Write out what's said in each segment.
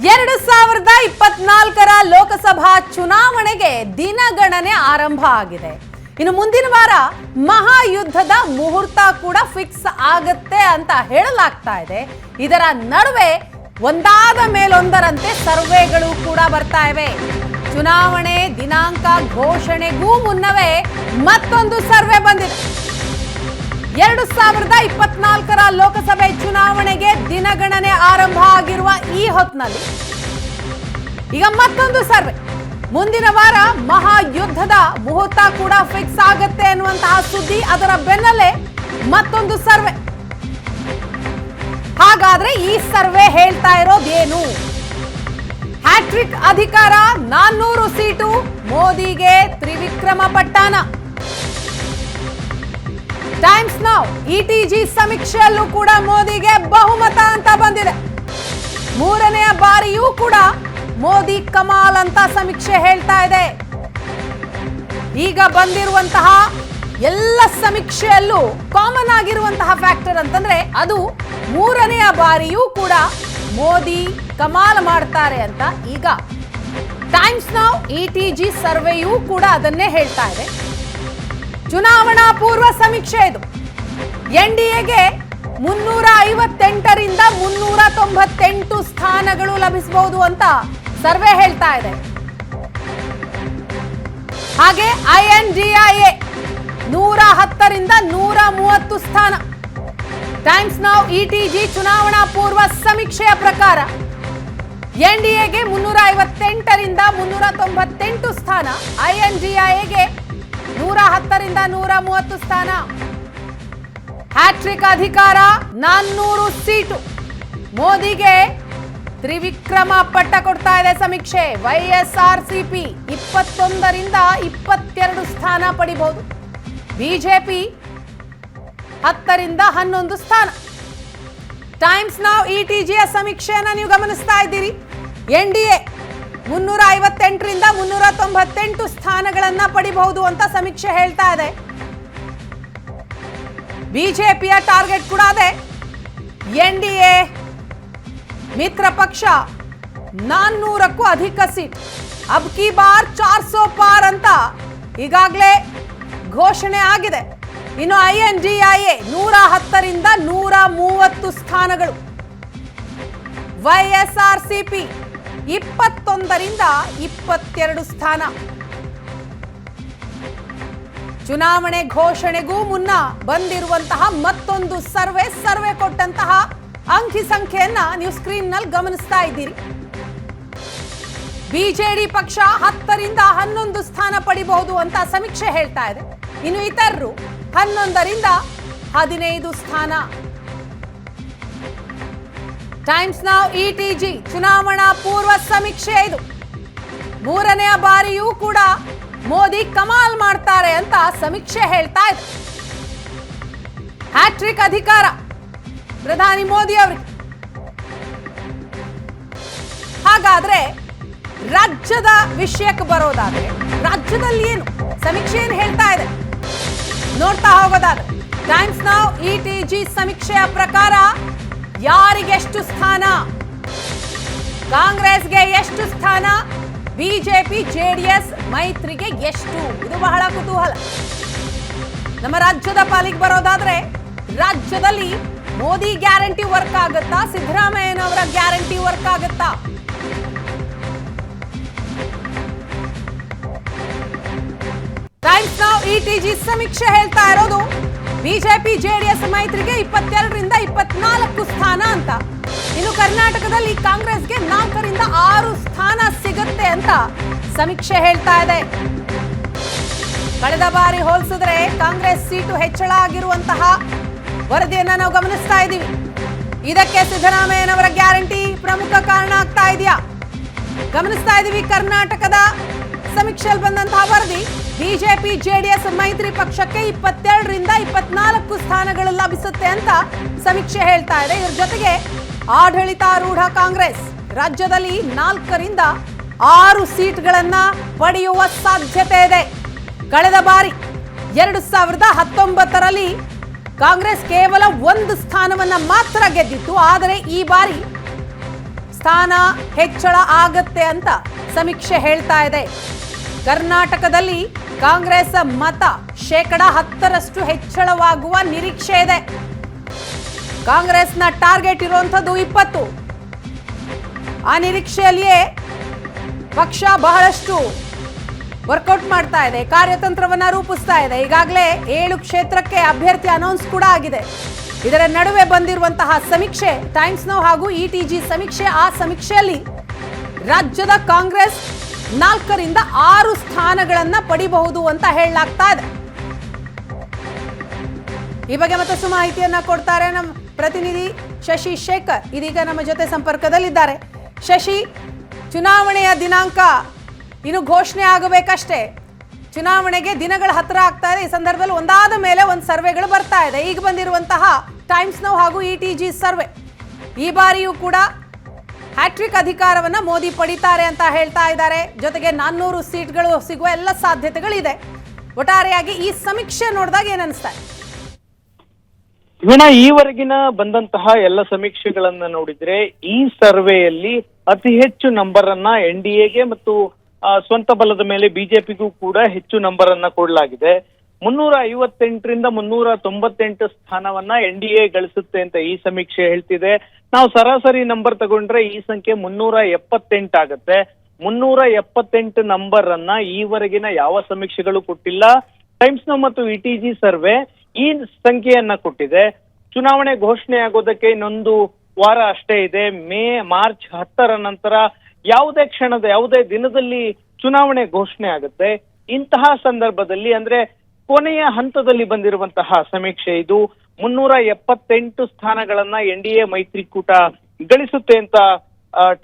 2024ರ ಲೋಕಸಭಾ ಚುನಾವಣೆಗೆ ದಿನಗಣನೆ ಆರಂಭ ಆಗಿದೆ. ಇನ್ನು ಮುಂದಿನ ವಾರ ಮಹಾಯುದ್ಧದ ಮುಹೂರ್ತ ಕೂಡ ಫಿಕ್ಸ್ ಆಗುತ್ತೆ ಅಂತ ಹೇಳಲಾಗ್ತಾ ಇದೆ. ಇದರ ನಡುವೆ ಒಂದಾದ ಮೇಲೊಂದರಂತೆ ಸರ್ವೆಗಳು ಕೂಡ ಬರ್ತಾ ಇವೆ. ಚುನಾವಣೆ ದಿನಾಂಕ ಘೋಷಣೆಗೂ ಮುನ್ನವೇ ಮತ್ತೊಂದು ಸರ್ವೆ ಬಂದಿದೆ. 2024ರ ಲೋಕಸಭೆ ಚುನಾವಣೆಗೆ ದಿನಗಣನೆ ಆರಂಭ ಆಗಿರುವ ಈ ಹೊತ್ತಿನಲ್ಲಿ ಈಗ ಮತ್ತೊಂದು ಸರ್ವೆ, ಮುಂದಿನ ವಾರ ಮಹಾಯುದ್ಧದ ಮುಹೂರ್ತ ಕೂಡ ಫಿಕ್ಸ್ ಆಗುತ್ತೆ ಅನ್ನುವಂತಹ ಸುದ್ದಿ, ಅದರ ಬೆನ್ನಲ್ಲೇ ಮತ್ತೊಂದು ಸರ್ವೆ. ಹಾಗಾದ್ರೆ ಈ ಸರ್ವೆ ಹೇಳ್ತಾ ಇರೋದೇನು? ಹ್ಯಾಟ್ರಿಕ್ ಅಧಿಕಾರ, 400 ಸೀಟು, ಮೋದಿಗೆ ತ್ರಿವಿಕ್ರಮ ಪಟ್ಟಾನ. ಟೈಮ್ಸ್ ನೌ ಇಟಿಜಿ ಸಮೀಕ್ಷೆಯಲ್ಲೂ ಕೂಡ ಮೋದಿಗೆ ಬಹುಮತ ಅಂತ ಬಂದಿದೆ. ಮೂರನೆಯ ಬಾರಿಯೂ ಕೂಡ ಮೋದಿ ಕಮಾಲ್ ಅಂತ ಸಮೀಕ್ಷೆ ಹೇಳ್ತಾ ಇದೆ. ಈಗ ಬಂದಿರುವಂತಹ ಎಲ್ಲ ಸಮೀಕ್ಷೆಯಲ್ಲೂ ಕಾಮನ್ ಆಗಿರುವಂತಹ ಫ್ಯಾಕ್ಟರ್ ಅಂತಂದ್ರೆ ಅದು ಮೂರನೆಯ ಬಾರಿಯೂ ಕೂಡ ಮೋದಿ ಕಮಾಲ್ ಮಾಡ್ತಾರೆ ಅಂತ. ಈಗ ಟೈಮ್ಸ್ ನೌ ಇಟಿಜಿ ಸರ್ವೆಯೂ ಕೂಡ ಅದನ್ನೇ ಹೇಳ್ತಾ ಇದೆ. ಚುನಾವಣಾ ಪೂರ್ವ ಸಮೀಕ್ಷೆ ಇದು. ಎನ್ಡಿಎಗೆ 358ರಿಂದ 398 ಸ್ಥಾನಗಳು ಲಭಿಸಬಹುದು ಅಂತ ಸರ್ವೆ ಹೇಳ್ತಾ ಇದೆ. ಹಾಗೆ INDIA 110ರಿಂದ 130 ಸ್ಥಾನ. ಟೈಮ್ಸ್ ನೌ ಇಟಿಜಿ ಚುನಾವಣಾ ಪೂರ್ವ ಸಮೀಕ್ಷೆಯ ಪ್ರಕಾರ ಎನ್ಡಿಎಗೆ 358ರಿಂದ 398 ಸ್ಥಾನ, INDIAಗೆ 110ರಿಂದ 130 ಸ್ಥಾನ. ಹ್ಯಾಟ್ರಿಕ್ ಅಧಿಕಾರ, 400 ಸೀಟು, ಮೋದಿಗೆ ತ್ರಿವಿಕ್ರಮ ಪಟ್ಟ ಕೊಡ್ತಾ ಇದೆ ಸಮೀಕ್ಷೆ. YSRCP 21ರಿಂದ 22 ಸ್ಥಾನ ಪಡಿಬಹುದು. ಬಿಜೆಪಿ 10ರಿಂದ 11 ಸ್ಥಾನ. ಟೈಮ್ಸ್ ನೌ ಇಟಿಜಿಯ ಸಮೀಕ್ಷೆಯನ್ನ ನೀವು ಗಮನಿಸ್ತಾ ಇದ್ದೀರಿ. ಎನ್ಡಿಎ 358ರಿಂದ 398 ಸ್ಥಾನಗಳನ್ನ ಪಡಿಬಹುದು ಅಂತ ಸಮೀಕ್ಷೆ ಹೇಳ್ತಾ ಇದೆ. ಬಿಜೆಪಿಯ ಟಾರ್ಗೆಟ್ ಕೂಡ ಅದೇ. ಎನ್ಡಿಎ ಮಿತ್ರ ಪಕ್ಷ 400ಕ್ಕೂ ಅಧಿಕ ಸೀಟ್, ಅಬ್ ಕಿ ಬಾರ್ 400 ಪಾರ್ ಅಂತ ಈಗಾಗಲೇ ಘೋಷಣೆ ಆಗಿದೆ. ಇನ್ನು INDIA 110ರಿಂದ 130 ಸ್ಥಾನಗಳು, YSRCP 21ರಿಂದ 22 ಸ್ಥಾನ. ಚುನಾವಣೆ ಘೋಷಣೆಗೂ ಮುನ್ನ ಬಂದಿರುವಂತಹ ಮತ್ತೊಂದು ಸರ್ವೆ ಕೊಟ್ಟಂತಹ ಅಂಕಿ ಸಂಖ್ಯೆಯನ್ನ ನೀವು ಸ್ಕ್ರೀನ್ ನಲ್ಲಿ ಗಮನಿಸ್ತಾ ಇದ್ದೀರಿ. ಬಿಜೆಡಿ ಪಕ್ಷ 10ರಿಂದ 11 ಸ್ಥಾನ ಪಡಿಬಹುದು ಅಂತ ಸಮೀಕ್ಷೆ ಹೇಳ್ತಾ ಇದೆ. ಇನ್ನು ಇತರರು 11ರಿಂದ 15 ಸ್ಥಾನ. ಟೈಮ್ಸ್ ನೌ ಇಟಿಜಿ ಚುನಾವಣಾ ಪೂರ್ವ ಸಮೀಕ್ಷೆ ಇದು. ಮೂರನೆಯ ಬಾರಿಯೂ ಕೂಡ ಮೋದಿ ಕಮಾಲ್ ಮಾಡ್ತಾರೆ ಅಂತ ಸಮೀಕ್ಷೆ ಹೇಳ್ತಾ ಇದೆ. ಹ್ಯಾಟ್ರಿಕ್ ಅಧಿಕಾರ ಪ್ರಧಾನಿ ಮೋದಿ ಅವರಿಗೆ. ಹಾಗಾದ್ರೆ ರಾಜ್ಯದ ವಿಷಯಕ್ಕೆ ಬರೋದಾದ್ರೆ ರಾಜ್ಯದಲ್ಲಿ ಏನು ಸಮೀಕ್ಷೆ ಏನು ಹೇಳ್ತಾ ಇದೆ ನೋಡ್ತಾ ಹೋಗೋದಾದ್ರೆ, ಟೈಮ್ಸ್ ನೌ ಇಟಿಜಿ ಸಮೀಕ್ಷೆಯ ಪ್ರಕಾರ ಯಾರಿಗೆ ಎಷ್ಟು ಸ್ಥಾನ, ಕಾಂಗ್ರೆಸ್ಗೆ ಎಷ್ಟು ಸ್ಥಾನ, ಬಿಜೆಪಿ JDS ಮೈತ್ರಿಗೆ ಎಷ್ಟು, ಇದು ಬಹಳ ಕುತೂಹಲ. ನಮ್ಮ ರಾಜ್ಯದ ಪಾಲಿಗೆ ಬರೋದಾದ್ರೆ ರಾಜ್ಯದಲ್ಲಿ ಮೋದಿ ಗ್ಯಾರಂಟಿ ವರ್ಕ್ ಆಗುತ್ತಾ, ಸಿದ್ದರಾಮಯ್ಯನವರ ಗ್ಯಾರಂಟಿ ವರ್ಕ್ ಆಗುತ್ತಾ? ಟೈಮ್ಸ್ ನೌ ಇಟಿಜಿ ಸಮೀಕ್ಷೆ ಹೇಳ್ತಾ ಇರೋದು ಬಿಜೆಪಿ JDS ಮೈತ್ರಿಗೆ 22ರಿಂದ 24 ಸ್ಥಾನ ಅಂತ. ಇನ್ನು ಕರ್ನಾಟಕದಲ್ಲಿ ಕಾಂಗ್ರೆಸ್ಗೆ 4ರಿಂದ 6 ಸ್ಥಾನ ಸಿಗುತ್ತೆ ಅಂತ ಸಮೀಕ್ಷೆ ಹೇಳ್ತಾ ಇದೆ. ಕಳೆದ ಬಾರಿ ಹೋಲಿಸಿದ್ರೆ ಕಾಂಗ್ರೆಸ್ ಸೀಟು ಹೆಚ್ಚಳ ಆಗಿರುವಂತಹ ವರದಿಯನ್ನ ನಾವು ಗಮನಿಸ್ತಾ ಇದ್ದೀವಿ. ಇದಕ್ಕೆ ಸಿದ್ದರಾಮಯ್ಯನವರ ಗ್ಯಾರಂಟಿ ಪ್ರಮುಖ ಕಾರಣ ಆಗ್ತಾ ಇದೆಯಾ? ಗಮನಿಸ್ತಾ ಇದ್ದೀವಿ. ಕರ್ನಾಟಕದ ಸಮೀಕ್ಷೆಯಲ್ಲಿ ಬಂದಂತಹ ವರದಿ ಬಿಜೆಪಿ JDS ಮೈತ್ರಿ ಪಕ್ಷಕ್ಕೆ 22ರಿಂದ 24 ಸ್ಥಾನಗಳು ಲಭಿಸುತ್ತೆ ಅಂತ ಸಮೀಕ್ಷೆ ಹೇಳ್ತಾ ಇದೆ. ಇದರ ಜೊತೆಗೆ ಆಡಳಿತಾರೂಢ ಕಾಂಗ್ರೆಸ್ ರಾಜ್ಯದಲ್ಲಿ 4ರಿಂದ 6 ಸೀಟ್ಗಳನ್ನ ಪಡೆಯುವ ಸಾಧ್ಯತೆ ಇದೆ. ಕಳೆದ ಬಾರಿ 2019ರಲ್ಲಿ ಕಾಂಗ್ರೆಸ್ ಕೇವಲ 1 ಸ್ಥಾನವನ್ನ ಮಾತ್ರ ಗೆದ್ದಿತ್ತು. ಆದರೆ ಈ ಬಾರಿ ಸ್ಥಾನ ಹೆಚ್ಚಳ ಆಗತ್ತೆ ಅಂತ ಸಮೀಕ್ಷೆ ಹೇಳ್ತಾ ಇದೆ. ಕರ್ನಾಟಕದಲ್ಲಿ ಕಾಂಗ್ರೆಸ್ ಮತ 10% ಹೆಚ್ಚಳವಾಗುವ ನಿರೀಕ್ಷೆ ಇದೆ. ಕಾಂಗ್ರೆಸ್ನ ಟಾರ್ಗೆಟ್ ಇರುವಂಥದ್ದು 20. ಆ ನಿರೀಕ್ಷೆಯಲ್ಲಿಯೇ ಪಕ್ಷ ಬಹಳಷ್ಟು ವರ್ಕೌಟ್ ಮಾಡ್ತಾ ಇದೆ, ಕಾರ್ಯತಂತ್ರವನ್ನ ರೂಪಿಸ್ತಾ ಇದೆ. ಈಗಾಗಲೇ 7 ಕ್ಷೇತ್ರಕ್ಕೆ ಅಭ್ಯರ್ಥಿ ಅನೌನ್ಸ್ ಕೂಡ ಆಗಿದೆ. ಇದರ ನಡುವೆ ಬಂದಿರುವಂತಹ ಸಮೀಕ್ಷೆ ಟೈಮ್ಸ್ ನೌ ಹಾಗೂ ಇಟಿಜಿ ಸಮೀಕ್ಷೆ, ಆ ಸಮೀಕ್ಷೆಯಲ್ಲಿ ರಾಜ್ಯದ ಕಾಂಗ್ರೆಸ್ 4ರಿಂದ 6 ಸ್ಥಾನಗಳನ್ನ ಪಡಿಬಹುದು ಅಂತ ಹೇಳಲಾಗ್ತಾ ಇದೆ. ಈ ಬಗ್ಗೆ ಮತ್ತಷ್ಟು ಮಾಹಿತಿಯನ್ನ ಕೊಡ್ತಾರೆ ನಮ್ಮ ಪ್ರತಿನಿಧಿ ಶಶಿ ಶೇಖರ್, ಇದೀಗ ನಮ್ಮ ಜೊತೆ ಸಂಪರ್ಕದಲ್ಲಿದ್ದಾರೆ. ಶಶಿ, ಚುನಾವಣೆಯ ದಿನಾಂಕ ಇನ್ನು ಘೋಷಣೆ ಆಗಬೇಕಷ್ಟೇ. ಚುನಾವಣೆಗೆ ದಿನಗಳ ಹತ್ತಿರ ಆಗ್ತಾ ಇದೆ. ಈ ಸಂದರ್ಭದಲ್ಲಿ ಒಂದಾದ ಮೇಲೆ ಒಂದು ಸರ್ವೆಗಳು ಬರ್ತಾ ಇದೆ. ಈಗ ಬಂದಿರುವಂತಹ ಟೈಮ್ಸ್ ನೌ ಹಾಗೂ ಇಟಿಜಿ ಸರ್ವೆ, ಈ ಬಾರಿಯೂ ಕೂಡ ಹ್ಯಾಟ್ರಿಕ್ ಅಧಿಕಾರವನ್ನ ಮೋದಿ ಪಡಿತಾರೆ ಅಂತ ಹೇಳ್ತಾ ಇದ್ದಾರೆ. ಜೊತೆಗೆ 400 ಸೀಟ್ಗಳು ಸಿಗುವ ಎಲ್ಲ ಸಾಧ್ಯತೆಗಳಿದೆ. ಒಟ್ಟಾರೆಯಾಗಿ ಈ ಸಮೀಕ್ಷೆ ನೋಡಿದಾಗ ಏನ್ ಅನಿಸ್ತಾ ಇದೆ? ವೀಣಾ, ಈವರೆಗಿನ ಬಂದಂತಹ ಎಲ್ಲ ಸಮೀಕ್ಷೆಗಳನ್ನ ನೋಡಿದ್ರೆ ಈ ಸರ್ವೆಯಲ್ಲಿ ಅತಿ ಹೆಚ್ಚು ನಂಬರ್ ಅನ್ನ NDAಗೆ ಮತ್ತು ಸ್ವಂತ ಬಲದ ಮೇಲೆ ಬಿಜೆಪಿಗೂ ಕೂಡ ಹೆಚ್ಚು ನಂಬರ್ ಅನ್ನ ಕೊಡಲಾಗಿದೆ. 358ರಿಂದ 398 ಸ್ಥಾನವನ್ನ NDA ಗಳಿಸುತ್ತೆ ಅಂತ ಈ ಸಮೀಕ್ಷೆ ಹೇಳ್ತಿದೆ. ನಾವು ಸರಾಸರಿ ನಂಬರ್ ತಗೊಂಡ್ರೆ ಈ ಸಂಖ್ಯೆ 378 ಆಗುತ್ತೆ. 378 ನಂಬರ್ ಅನ್ನ ಈವರೆಗಿನ ಯಾವ ಸಮೀಕ್ಷೆಗಳು ಕೊಟ್ಟಿಲ್ಲ. ಟೈಮ್ಸ್ ನೌ ಮತ್ತು ಇಟಿಜಿ ಸರ್ವೆ ಈ ಸಂಖ್ಯೆಯನ್ನ ಕೊಟ್ಟಿದೆ. ಚುನಾವಣೆ ಘೋಷಣೆ ಆಗೋದಕ್ಕೆ ಇನ್ನೊಂದು ವಾರ ಅಷ್ಟೇ ಇದೆ. ಮಾರ್ಚ್ 10ರ ನಂತರ ಯಾವುದೇ ಕ್ಷಣದ ಯಾವುದೇ ದಿನದಲ್ಲಿ ಚುನಾವಣೆ ಘೋಷಣೆ ಆಗುತ್ತೆ. ಇಂತಹ ಸಂದರ್ಭದಲ್ಲಿ ಅಂದ್ರೆ ಕೊನೆಯ ಹಂತದಲ್ಲಿ ಬಂದಿರುವಂತಹ ಸಮೀಕ್ಷೆ ಇದು. 378 ಸ್ಥಾನಗಳನ್ನ NDA ಮೈತ್ರಿಕೂಟ ಗಳಿಸುತ್ತೆ ಅಂತ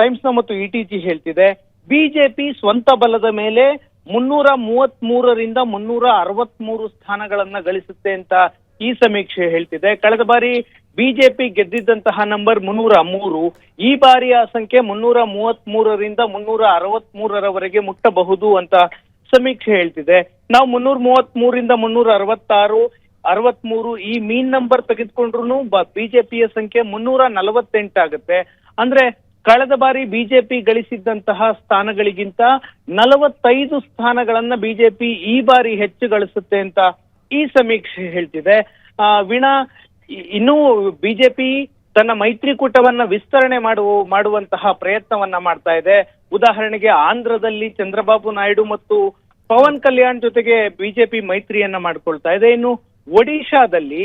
ಟೈಮ್ಸ್ ನೌ ಮತ್ತು ಇಟಿಜಿ ಹೇಳ್ತಿದೆ. ಬಿಜೆಪಿ ಸ್ವಂತ ಬಲದ ಮೇಲೆ 333ರಿಂದ 363 ಸ್ಥಾನಗಳನ್ನ ಗಳಿಸುತ್ತೆ ಅಂತ ಈ ಸಮೀಕ್ಷೆ ಹೇಳ್ತಿದೆ. ಕಳೆದ ಬಾರಿ ಬಿಜೆಪಿ ಗೆದ್ದಿದ್ದಂತಹ ನಂಬರ್ 303. ಈ ಬಾರಿಯ ಸಂಖ್ಯೆ 333ರಿಂದ 363ರವರೆಗೆ ಮುಟ್ಟಬಹುದು ಅಂತ ಸಮೀಕ್ಷೆ ಹೇಳ್ತಿದೆ. ನಾವು 333ರಿಂದ 366, 63 ಈ ಮೀನ್ ನಂಬರ್ ತೆಗೆದುಕೊಂಡ್ರು ಬಿಜೆಪಿಯ ಸಂಖ್ಯೆ 348 ಆಗುತ್ತೆ. ಅಂದ್ರೆ ಕಳೆದ ಬಾರಿ ಬಿಜೆಪಿ ಗಳಿಸಿದ್ದಂತಹ ಸ್ಥಾನಗಳಿಗಿಂತ 45 ಸ್ಥಾನಗಳನ್ನ ಬಿಜೆಪಿ ಈ ಬಾರಿ ಹೆಚ್ಚು ಗಳಿಸುತ್ತೆ ಅಂತ ಈ ಸಮೀಕ್ಷೆ ಹೇಳ್ತಿದೆ. ವೀಣಾ, ಇನ್ನೂ ಬಿಜೆಪಿ ತನ್ನ ಮೈತ್ರಿಕೂಟವನ್ನ ವಿಸ್ತರಣೆ ಮಾಡುವಂತಹ ಪ್ರಯತ್ನವನ್ನ ಮಾಡ್ತಾ ಇದೆ. ಉದಾಹರಣೆಗೆ ಆಂಧ್ರದಲ್ಲಿ ಚಂದ್ರಬಾಬು ನಾಯ್ಡು ಮತ್ತು ಪವನ್ ಕಲ್ಯಾಣ್ ಜೊತೆಗೆ ಬಿಜೆಪಿ ಮೈತ್ರಿಯನ್ನ ಮಾಡ್ಕೊಳ್ತಾ ಇದೆ. ಇನ್ನು ಒಡಿಶಾದಲ್ಲಿ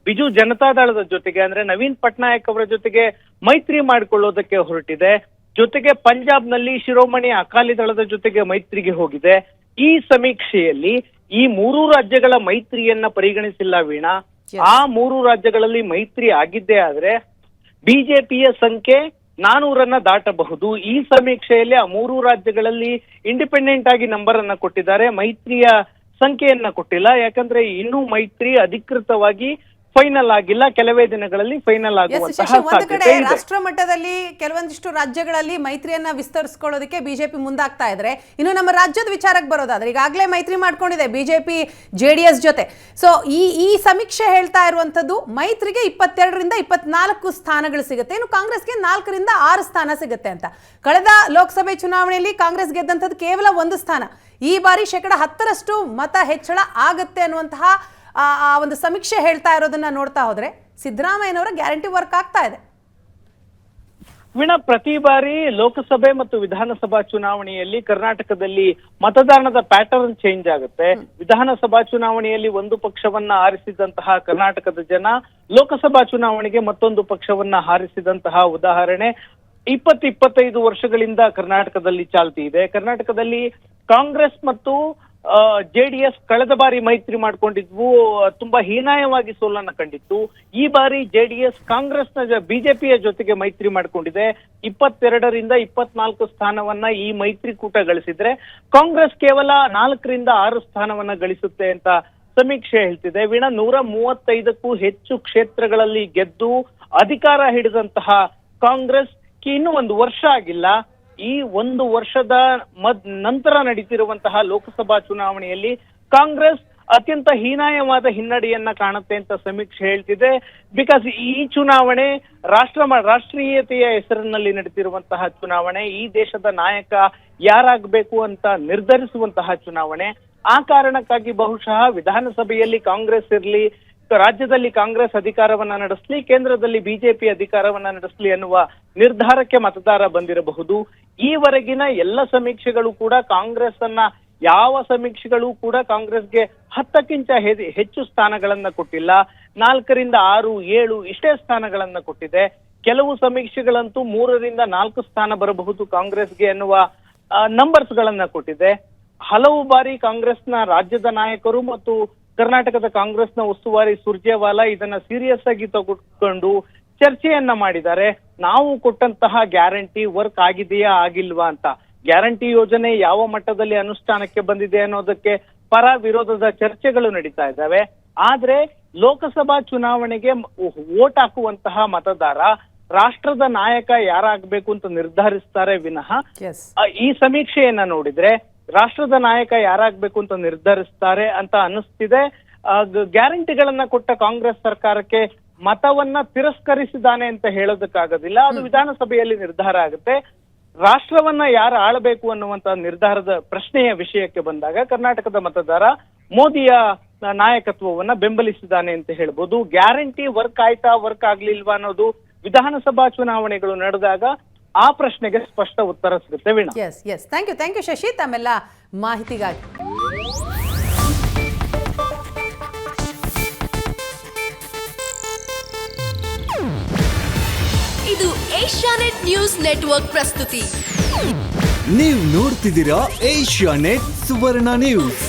ಬಿಜು ಜನತಾದಳದ ಜೊತೆಗೆ ಅಂದ್ರೆ ನವೀನ್ ಪಟ್ನಾಯಕ್ ಅವರ ಜೊತೆಗೆ ಮೈತ್ರಿ ಮಾಡಿಕೊಳ್ಳೋದಕ್ಕೆ ಹೊರಟಿದೆ. ಜೊತೆಗೆ ಪಂಜಾಬ್ನಲ್ಲಿ ಶಿರೋಮಣಿ ಅಕಾಲಿ ದಳದ ಜೊತೆಗೆ ಮೈತ್ರಿಗೆ ಹೋಗಿದೆ. ಈ ಸಮೀಕ್ಷೆಯಲ್ಲಿ ಈ 3 ರಾಜ್ಯಗಳ ಮೈತ್ರಿಯನ್ನ ಪರಿಗಣಿಸಿಲ್ಲ ವೀಣಾ. ಆ 3 ರಾಜ್ಯಗಳಲ್ಲಿ ಮೈತ್ರಿ ಆಗಿದ್ದೇ ಆದ್ರೆ ಬಿಜೆಪಿಯ ಸಂಖ್ಯೆ 400 ದಾಟಬಹುದು. ಈ ಸಮೀಕ್ಷೆಯಲ್ಲಿ ಆ 3 ರಾಜ್ಯಗಳಲ್ಲಿ ಇಂಡಿಪೆಂಡೆಂಟ್ ಆಗಿ ನಂಬರ್ ಅನ್ನ ಕೊಟ್ಟಿದ್ದಾರೆ, ಮೈತ್ರಿಯ ಸಂಖ್ಯೆಯನ್ನ ಕೊಟ್ಟಿಲ್ಲ. ಯಾಕಂದ್ರೆ ಇನ್ನೂ ಮೈತ್ರಿ ಅಧಿಕೃತವಾಗಿ ಫೈನಲ್ ಆಗಿಲ್ಲ. ಕೆಲವೇ ದಿನಗಳಲ್ಲಿ ಫೈನಲ್ ಆಗುವಂತಹ ಸಾಧ್ಯತೆ ಇದೆ. ರಾಷ್ಟ್ರ ಮಟ್ಟದಲ್ಲಿ ಕೆಲವೊಂದಿಷ್ಟು ರಾಜ್ಯಗಳಲ್ಲಿ ಮೈತ್ರಿಯನ್ನ ವಿಸ್ತರಿಸಿಕೊಳ್ಳೋದಕ್ಕೆ ಬಿಜೆಪಿ ಮುಂದಾಗ್ತಾ ಇದ್ರೆ, ಇನ್ನು ನಮ್ಮ ರಾಜ್ಯದ ವಿಚಾರಕ್ಕೆ ಬರೋದಾದ್ರೆ ಈಗಾಗಲೇ ಮೈತ್ರಿ ಮಾಡ್ಕೊಂಡಿದೆ ಬಿಜೆಪಿ JDS ಜೊತೆ. ಸೊ ಈ ಸಮೀಕ್ಷೆ ಹೇಳ್ತಾ ಇರುವಂತದ್ದು ಮೈತ್ರಿಗೆ 22ರಿಂದ 24 ಸ್ಥಾನಗಳು ಸಿಗುತ್ತೆ, ಇನ್ನು ಕಾಂಗ್ರೆಸ್ಗೆ 4ರಿಂದ 6 ಸ್ಥಾನ ಸಿಗುತ್ತೆ ಅಂತ. ಕಳೆದ ಲೋಕಸಭೆ ಚುನಾವಣೆಯಲ್ಲಿ ಕಾಂಗ್ರೆಸ್ ಗೆದ್ದಂಥದ್ದು ಕೇವಲ 1 ಸ್ಥಾನ. ಈ ಬಾರಿ 10% ಮತ ಹೆಚ್ಚಳ ಆಗತ್ತೆ ಅನ್ನುವಂತಹ ಆ ಒಂದು ಸಮೀಕ್ಷೆ ಹೇಳ್ತಾ ಇರೋದನ್ನ ನೋಡ್ತಾ ಹೋದ್ರೆ ಸಿದ್ದರಾಮಯ್ಯನವರ ಗ್ಯಾರಂಟಿ ವರ್ಕ್ ಆಗ್ತಾ ಇದೆ. ವೀಣಾ, ಪ್ರತಿ ಬಾರಿ ಲೋಕಸಭೆ ಮತ್ತು ವಿಧಾನಸಭಾ ಚುನಾವಣೆಯಲ್ಲಿ ಕರ್ನಾಟಕದಲ್ಲಿ ಮತದಾನದ ಪ್ಯಾಟರ್ನ್ ಚೇಂಜ್ ಆಗುತ್ತೆ. ವಿಧಾನಸಭಾ ಚುನಾವಣೆಯಲ್ಲಿ ಒಂದು ಪಕ್ಷವನ್ನ ಆರಿಸಿದಂತಹ ಕರ್ನಾಟಕದ ಜನ ಲೋಕಸಭಾ ಚುನಾವಣೆಗೆ ಮತ್ತೊಂದು ಪಕ್ಷವನ್ನ ಹಾರಿಸಿದಂತಹ ಉದಾಹರಣೆ 20-25 ವರ್ಷಗಳಿಂದ ಕರ್ನಾಟಕದಲ್ಲಿ ಚಾಲ್ತಿ ಇದೆ. ಕರ್ನಾಟಕದಲ್ಲಿ ಕಾಂಗ್ರೆಸ್ ಮತ್ತು JDS ಕಳೆದ ಬಾರಿ ಮೈತ್ರಿ ಮಾಡ್ಕೊಂಡಿದ್ವು, ತುಂಬಾ ಹೀನಾಯವಾಗಿ ಸೋಲನ್ನ ಕಂಡಿತ್ತು. ಈ ಬಾರಿ JDS ಕಾಂಗ್ರೆಸ್ನ ಬಿಜೆಪಿಯ ಜೊತೆಗೆ ಮೈತ್ರಿ ಮಾಡ್ಕೊಂಡಿದೆ. 22ರಿಂದ 24 ಸ್ಥಾನವನ್ನ ಈ ಮೈತ್ರಿಕೂಟ ಗಳಿಸಿದ್ರೆ ಕಾಂಗ್ರೆಸ್ ಕೇವಲ 4ರಿಂದ 6 ಸ್ಥಾನವನ್ನ ಗಳಿಸುತ್ತೆ ಅಂತ ಸಮೀಕ್ಷೆ ಹೇಳ್ತಿದೆ. ವೀಣಾ, 135ಕ್ಕೂ ಹೆಚ್ಚು ಕ್ಷೇತ್ರಗಳಲ್ಲಿ ಗೆದ್ದು ಅಧಿಕಾರ ಹಿಡಿದಂತಹ ಕಾಂಗ್ರೆಸ್ ಇನ್ನೂ 1 ವರ್ಷ ಆಗಿಲ್ಲ. ಈ 1 ವರ್ಷದ ನಂತರ ನಡೀತಿರುವಂತಹ ಲೋಕಸಭಾ ಚುನಾವಣೆಯಲ್ಲಿ ಕಾಂಗ್ರೆಸ್ ಅತ್ಯಂತ ಹೀನಾಯವಾದ ಹಿನ್ನಡೆಯನ್ನ ಕಾಣುತ್ತೆ ಅಂತ ಸಮೀಕ್ಷೆ ಹೇಳ್ತಿದೆ. ಬಿಕಾಸ್ ಈ ಚುನಾವಣೆ ರಾಷ್ಟ್ರೀಯತೆಯ ಹೆಸರಿನಲ್ಲಿ ನಡೆದಿರುವಂತಹ ಚುನಾವಣೆ, ಈ ದೇಶದ ನಾಯಕ ಯಾರಾಗಬೇಕು ಅಂತ ನಿರ್ಧರಿಸುವಂತಹ ಚುನಾವಣೆ. ಆ ಕಾರಣಕ್ಕಾಗಿ ಬಹುಶಃ ವಿಧಾನಸಭೆಯಲ್ಲಿ ಕಾಂಗ್ರೆಸ್ ಇರಲಿ, ರಾಜ್ಯದಲ್ಲಿ ಕಾಂಗ್ರೆಸ್ ಅಧಿಕಾರವನ್ನ ನಡೆಸಲಿ, ಕೇಂದ್ರದಲ್ಲಿ ಬಿಜೆಪಿ ಅಧಿಕಾರವನ್ನ ನಡೆಸಲಿ ಅನ್ನುವ ನಿರ್ಧಾರಕ್ಕೆ ಮತದಾರ ಬಂದಿರಬಹುದು. ಈವರೆಗಿನ ಎಲ್ಲ ಸಮೀಕ್ಷೆಗಳು ಕೂಡ ಕಾಂಗ್ರೆಸ್ ಅನ್ನ, ಯಾವ ಸಮೀಕ್ಷೆಗಳು ಕೂಡ ಕಾಂಗ್ರೆಸ್ಗೆ 10ಕ್ಕಿಂತ ಹೆಚ್ಚು ಸ್ಥಾನಗಳನ್ನ ಕೊಟ್ಟಿಲ್ಲ. 4ರಿಂದ 6, 7 ಇಷ್ಟೇ ಸ್ಥಾನಗಳನ್ನ ಕೊಟ್ಟಿದೆ. ಕೆಲವು ಸಮೀಕ್ಷೆಗಳಂತೂ 3ರಿಂದ 4 ಸ್ಥಾನ ಬರಬಹುದು ಕಾಂಗ್ರೆಸ್ಗೆ ಎನ್ನುವ ನಂಬರ್ಸ್ ಗಳನ್ನ ಕೊಟ್ಟಿದೆ. ಹಲವು ಬಾರಿ ಕಾಂಗ್ರೆಸ್ನ ರಾಜ್ಯದ ನಾಯಕರು ಮತ್ತು ಕರ್ನಾಟಕದ ಕಾಂಗ್ರೆಸ್ನ ಉಸ್ತುವಾರಿ ಸುರ್ಜೇವಾಲಾ ಇದನ್ನ ಸೀರಿಯಸ್ ಆಗಿ ತಗೊಂಡು ಚರ್ಚೆಯನ್ನ ಮಾಡಿದ್ದಾರೆ. ನಾವು ಕೊಟ್ಟಂತಹ ಗ್ಯಾರಂಟಿ ವರ್ಕ್ ಆಗಿದೆಯಾ ಆಗಿಲ್ವಾ ಅಂತ. ಗ್ಯಾರಂಟಿ ಯೋಜನೆ ಯಾವ ಮಟ್ಟದಲ್ಲಿ ಅನುಷ್ಠಾನಕ್ಕೆ ಬಂದಿದೆ ಅನ್ನೋದಕ್ಕೆ ಪರ ವಿರೋಧದ ಚರ್ಚೆಗಳು ನಡೀತಾ ಇದ್ದಾವೆ. ಆದ್ರೆ ಲೋಕಸಭಾ ಚುನಾವಣೆಗೆ ವೋಟ್ ಹಾಕುವಂತಹ ಮತದಾರ ರಾಷ್ಟ್ರದ ನಾಯಕ ಯಾರಾಗಬೇಕು ಅಂತ ನಿರ್ಧರಿಸ್ತಾರೆ ವಿನಃ, ಈ ಸಮೀಕ್ಷೆಯನ್ನ ನೋಡಿದ್ರೆ ರಾಷ್ಟ್ರದ ನಾಯಕ ಯಾರಾಗಬೇಕು ಅಂತ ನಿರ್ಧರಿಸ್ತಾರೆ ಅಂತ ಅನ್ನಿಸ್ತಿದೆ. ಗ್ಯಾರಂಟಿಗಳನ್ನ ಕೊಟ್ಟ ಕಾಂಗ್ರೆಸ್ ಸರ್ಕಾರಕ್ಕೆ ಮತವನ್ನ ತಿರಸ್ಕರಿಸಿದಾನೆ ಅಂತ ಹೇಳೋದಕ್ಕಾಗೋದಿಲ್ಲ. ಅದು ವಿಧಾನಸಭೆಯಲ್ಲಿ ನಿರ್ಧಾರ ಆಗುತ್ತೆ. ರಾಷ್ಟ್ರವನ್ನ ಯಾರು ಆಳಬೇಕು ಅನ್ನುವಂತ ನಿರ್ಧಾರದ ಪ್ರಶ್ನೆಯ ವಿಷಯಕ್ಕೆ ಬಂದಾಗ ಕರ್ನಾಟಕದ ಮತದಾರ ಮೋದಿಯ ನಾಯಕತ್ವವನ್ನ ಬೆಂಬಲಿಸಿದಾನೆ ಅಂತ ಹೇಳ್ಬೋದು. ಗ್ಯಾರಂಟಿ ವರ್ಕ್ ಆಯ್ತಾ ವರ್ಕ್ ಆಗ್ಲಿಲ್ವಾ ಅನ್ನೋದು ವಿಧಾನಸಭಾ ಚುನಾವಣೆಗಳು ನಡೆದಾಗ ಆ ಪ್ರಶ್ನೆಗೆ ಸ್ಪಷ್ಟ ಉತ್ತರ ಸಿಗುತ್ತೆ. Veena, yes thank you Shashi ತಮ್ಮೆಲ್ಲ ಮಾಹಿತಿಗಾಗಿ. ಇದು ಏಷ್ಯಾನೆಟ್ ನ್ಯೂಸ್ ನೆಟ್ವರ್ಕ್ ಪ್ರಸ್ತುತಿ. ನೀವು ನೋಡ್ತಿದ್ದೀರಾ ಏಷ್ಯಾನೆಟ್ ಸುವರ್ಣ ನ್ಯೂಸ್.